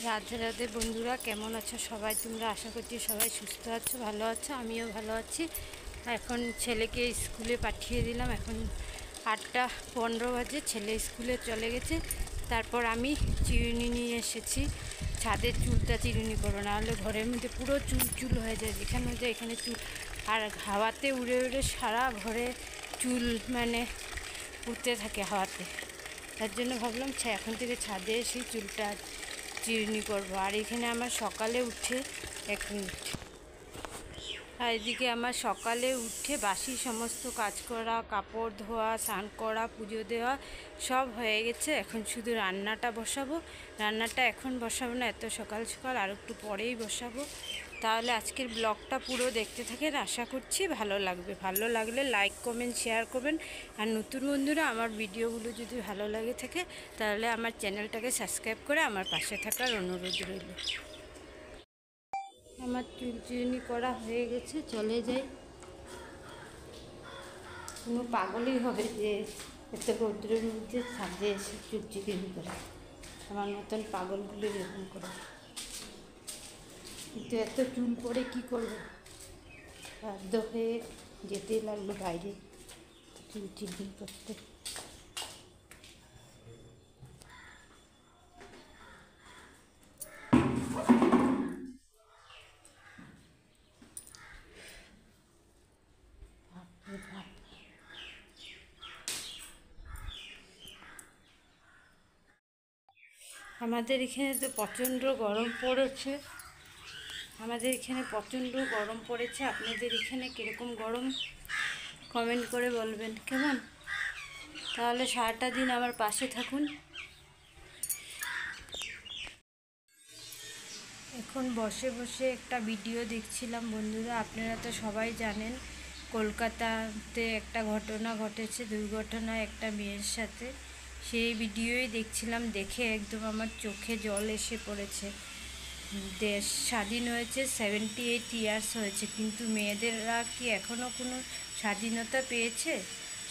রাধে রাধে বন্ধুরা, কেমন আছো সবাই? তোমরা আশা করছি সবাই সুস্থ আছো, ভালো আছো। আমিও ভালো আছি। এখন ছেলেকে স্কুলে পাঠিয়ে দিলাম। এখন 8:15 বাজে। ছেলে স্কুলে চলে গেছে। তারপর আমি চিরুনি নিয়ে এসেছি। ছাদের চুলটা চিরুনি করো, নাহলে ঘরের মধ্যে পুরো চুল চুল হয়ে যায়, যেখানে হয়ে যায় এখানে চুল। আর হাওয়াতে উড়ে উড়ে সারা ঘরে চুল উড়তে থাকে হাওয়াতে। তার জন্য ভাবলাম এখন থেকে ছাদে এসে চুলটা চিরুনি করবো। আর এখানে আমার সকালে উঠে 1 মিনিট, আর এদিকে আমার সকালে উঠে বাসি সমস্ত কাজ করা, কাপড় ধোয়া, স্নান করা, পুজো দেওয়া সব হয়ে গেছে। এখন শুধু রান্নাটা বসাবো। রান্নাটা এখন বসাবো না, এত সকাল সকাল, আর একটু পরেই বসাবো। তাহলে আজকের ব্লগটা পুরো দেখতে থাকেন, আশা করছি ভালো লাগবে। ভালো লাগলে লাইক কমেন্ট শেয়ার করবেন। আর নতুন বন্ধুরা আমার ভিডিওগুলো যদি ভালো লাগে থাকে তাহলে আমার চ্যানেলটাকে সাবস্ক্রাইব করে আমার পাশে থাকার অনুরোধ রইল। আমার চুল চিরুনি করা হয়ে গেছে, চলে যাই। কোনো পাগলই হবে যে এত রৌদ্রের মধ্যে ছাদে এসে চুল চিরুনি করে। আমার মতন পাগলগুলো এরকম করে, কিন্তু এত চুল পরে কী করবো, বাধ্য হয়ে যেতেই লাগলো বাইরে চুল চিরুনি করতে। আমাদের এখানে তো প্রচণ্ড গরম পড়েছে। আপনাদের এখানে কীরকম গরম কমেন্ট করে বলবেন কেমন। তাহলে সারাটা দিন আমার পাশে থাকুন। এখন বসে বসে একটা ভিডিও দেখছিলাম বন্ধুরা। আপনারা তো সবাই জানেন কলকাতাতে একটা ঘটনা ঘটেছে, দুর্ঘটনা একটা মেয়ের সাথে। সেই ভিডিওই দেখছিলাম, দেখে একদম আমার চোখে জল এসে পড়েছে। দেশ স্বাধীন হয়েছে, 78 ইয়ার্স হয়েছে, কিন্তু মেয়েদেররা কি এখনও কোনো স্বাধীনতা পেয়েছে?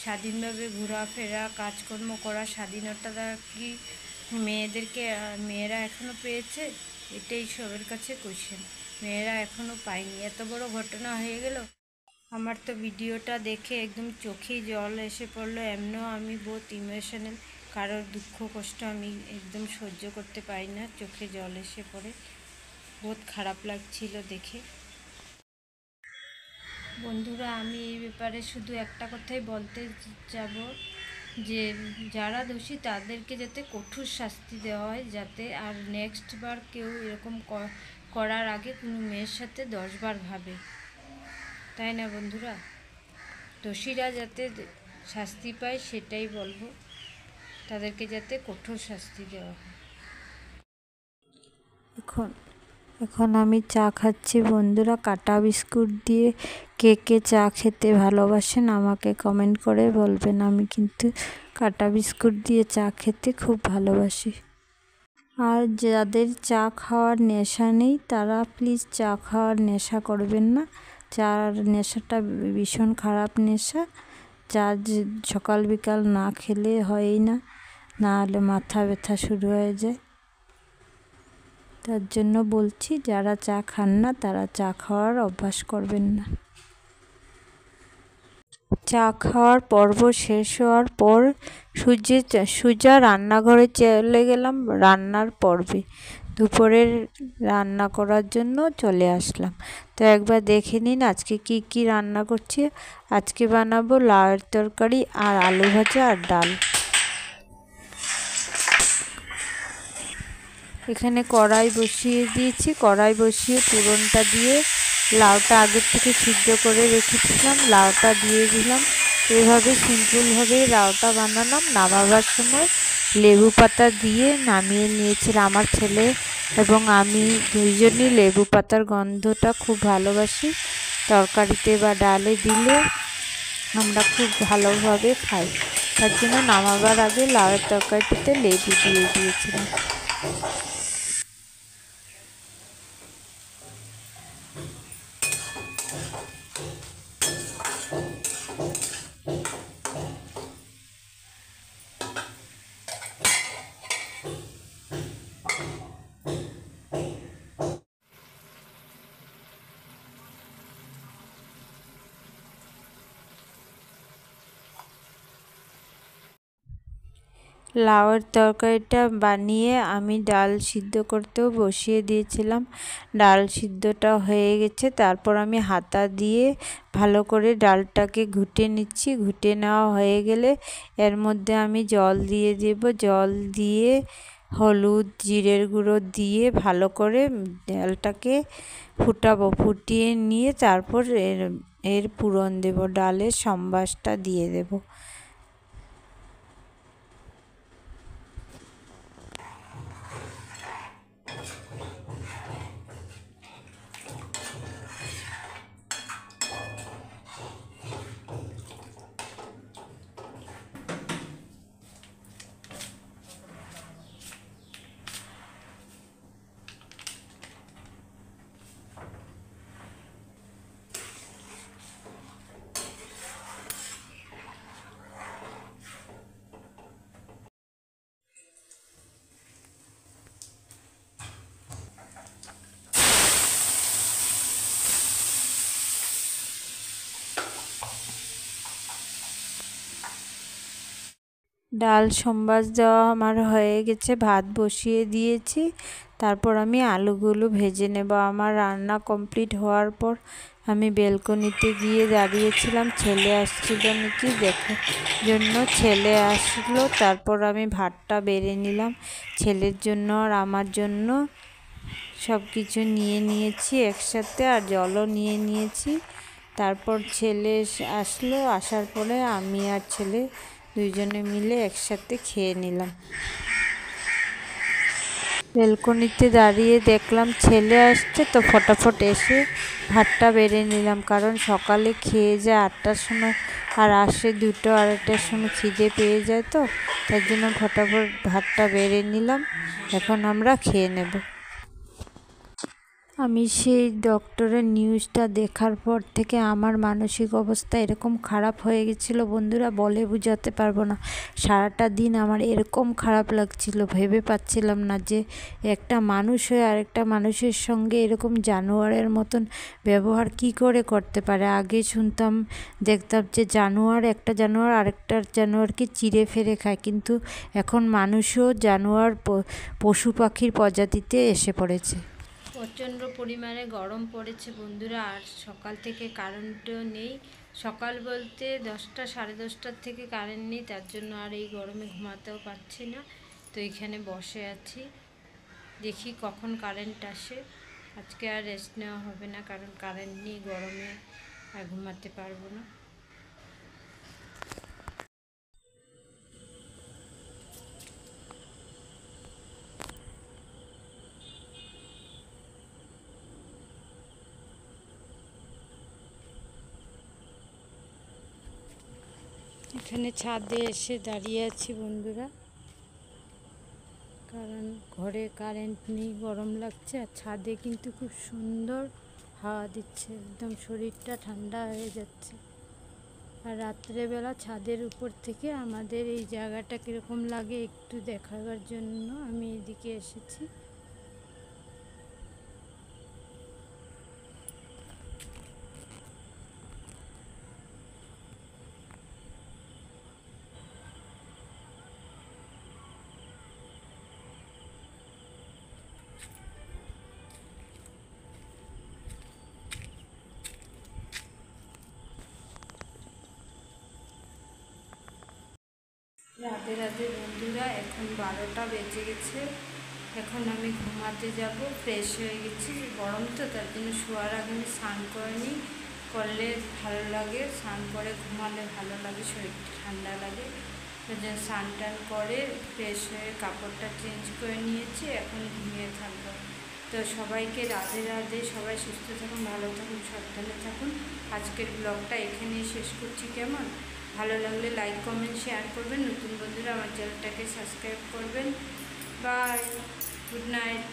স্বাধীনভাবে ঘোরাফেরা, কাজকর্ম করার স্বাধীনতাটা কি মেয়েরা এখনও পেয়েছে? এটাই সবার কাছে কোশ্চেন। মেয়েরা এখনও পায়নি। এত বড় ঘটনা হয়ে গেল। আমার তো ভিডিওটা দেখে একদম চোখেই জল এসে পড়লো। এমনও আমি বহুত ইমোশনাল, কারোর দুঃখ কষ্ট আমি একদম সহ্য করতে পারি না, চোখে জল এসে পড়ে। বহুত খারাপ লাগছিল দেখে। বন্ধুরা, আমি এই ব্যাপারে শুধু একটা কথাই বলতে যাব, যে যারা দোষী তাদেরকে যাতে কঠোর শাস্তি দেওয়া হয়, যাতে আর নেক্সট বার কেউ এরকম করার আগে কোনো মেয়ের সাথে 10 বার ভাবে, তাই না বন্ধুরা? দোষীরা যাতে শাস্তি পায় সেটাই বলবো, তাদেরকে যাতে কঠোর শাস্তি দেওয়া হয়। এখন আমি চা খাচ্ছি বন্ধুরা, কাটা বিস্কুট দিয়ে। কে কে চা খেতে ভালোবাসেন আমাকে কমেন্ট করে বলবেন। আমি কিন্তু কাটা বিস্কুট দিয়ে চা খেতে খুব ভালোবাসি। আর যাদের চা খাওয়ার নেশা নেই তারা প্লিজ চা খাওয়ার নেশা করবেন না। চার নেশাটা ভীষণ খারাপ নেশা। চা সকাল বিকাল না খেলে হয়ই না, না হলে মাথা ব্যথা শুরু হয়ে যায়। তার জন্য বলছি, যারা চা খান না তারা চা খাওয়ার অভ্যাস করবেন না। চা খাওয়ার পর্ব শেষ হওয়ার পর সোজা রান্নাঘরে চলে গেলাম রান্নার পর্বে। দুপুরের রান্না করার জন্য চলে আসলাম। তো একবার দেখে নিন আজকে কি রান্না করছি। আজকে বানাবো লাউয়ের তরকারি আর আলু ভাজা আর ডাল। এখানে কড়াই বসিয়ে দিয়েছি, কড়াই বসিয়ে পুরনটা দিয়ে লাউটা আগের থেকে সিদ্ধ করে রেখেছিলাম, লাউটা দিয়ে দিলাম। এভাবে সিম্পলভাবেই লাউটা বানালাম। নামাবার সময় লেবু পাতা দিয়ে নামিয়ে নিয়েছিলাম। আমার ছেলে এবং আমি দুইজনই লেবু পাতার গন্ধটা খুব ভালোবাসি। তরকারিতে বা ডালে দিলে আমরা খুব ভালোভাবে খাই। তার জন্য নামাবার আগে লাউয়ের তরকারিটাতে লেবু দিয়ে দিয়েছিলাম। লাউয়ের তরকারিটা বানিয়ে আমি ডাল সিদ্ধ করতেও বসিয়ে দিয়েছিলাম। ডাল সিদ্ধটা হয়ে গেছে, তারপর আমি হাতা দিয়ে ভালো করে ডালটাকে ঘুটে নিচ্ছি। ঘুটে নেওয়া হয়ে গেলে এর মধ্যে আমি জল দিয়ে দেব। জল দিয়ে হলুদ জিরের গুঁড়ো দিয়ে ভালো করে ডালটাকে ফুটাবো। ফুটিয়ে নিয়ে তারপর এর পুরন দেব, ডালের সম্বাসটা দিয়ে দেব। ডাল সম্বাস দেওয়া আমার হয়ে গেছে, ভাত বসিয়ে দিয়েছি। তারপর আমি আলুগুলো ভেজে নেব। আমার রান্না কমপ্লিট হওয়ার পর আমি বেলকনিতে গিয়ে দাঁড়িয়েছিলাম, ছেলে আসছিল নাকি দেখার জন্য। ছেলে আসলো, তারপর আমি ভাতটা বেড়ে নিলাম ছেলের জন্য আর আমার জন্য। সব কিছু নিয়ে নিয়েছি একসাথে, আর জলও নিয়ে নিয়েছি। তারপর ছেলে আসলো, আসার পরে আমি আর ছেলে দুইজনে মিলে একসাথে খেয়ে নিলাম। বেলকনিতে দাঁড়িয়ে দেখলাম ছেলে আসছে, তো ফটাফট এসে ভাতটা বেড়ে নিলাম। কারণ সকালে খেয়ে যায় 8টার সময়, আর আসে 2টো 2:30টার সময়, খিদে পেয়ে যায়, তো তার জন্য ফটাফট ভাতটা বেড়ে নিলাম। এখন আমরা খেয়ে নেব। আমি সেই ডক্টরের নিউজটা দেখার পর থেকে আমার মানসিক অবস্থা এরকম খারাপ হয়ে গেছিলো বন্ধুরা, বলে বোঝাতে পারবো না। সারাটা দিন আমার এরকম খারাপ লাগছিল, ভেবে পাচ্ছিলাম না যে একটা মানুষ হয়ে আরেকটা মানুষের সঙ্গে এরকম জানোয়ারের মতন ব্যবহার কি করে করতে পারে। আগে শুনতাম, দেখতাম যে একটা জানোয়ার আরেকটা জানোয়ারকে চিড়ে ফেরে খায়, কিন্তু এখন মানুষও জানোয়ার পশু পাখির প্রজাতিতে এসে পড়েছে। প্রচণ্ড পরিমাণে গরম পড়েছে বন্ধুরা, আর সকাল থেকে কারেন্টও নেই। সকাল বলতে 10টা 10:30টার থেকে কারেন্ট নেই, তার জন্য আর এই গরমে ঘুমাতেও পারছি না। তো এখানে বসে আছি, দেখি কখন কারেন্ট আসে। আজকে আর রেস্ট নেওয়া হবে না, কারণ কারেন্ট নেই, গরমে আর ঘুমাতে পারবো না। এখানে ছাদে এসে দাঁড়িয়ে আছি বন্ধুরা, কারণ ঘরে কারেন্ট নেই, গরম লাগছে। আর ছাদে কিন্তু খুব সুন্দর হাওয়া দিচ্ছে, একদম শরীরটা ঠান্ডা হয়ে যাচ্ছে। আর রাত্রেবেলা ছাদের উপর থেকে আমাদের এই জায়গাটা কীরকম লাগে একটু দেখাবার জন্য আমি এদিকে এসেছি। রাধে রাধে বন্ধুরা, এখন 12টা বেজে গেছে। এখন আমি ঘুমাতে যাব। ফ্রেশ হয়ে গেছি, গরম তো তার জন্য শোয়ার আগে আমি স্নান করে নিই, করলে ভালো লাগে। স্নান করে ঘুমালে ভালো লাগে, শরীরটা ঠান্ডা লাগে। তো যে স্নান টান করে ফ্রেশ হয়ে কাপড়টা চেঞ্জ করে নিয়েছি, এখন ঘুমিয়ে থাকবো। তো সবাইকে রাধে রাধে, সবাই সুস্থ থাকুন, ভালো থাকুন, সাবধানে থাকুন। আজকের ব্লগটা এখানেই শেষ করছি। কেমন ভালো লাগলে লাইক কমেন্ট শেয়ার করবেন, নতুন বন্ধুরা আমার চ্যানেলটাকে সাবস্ক্রাইব করবেন। Bye, good night.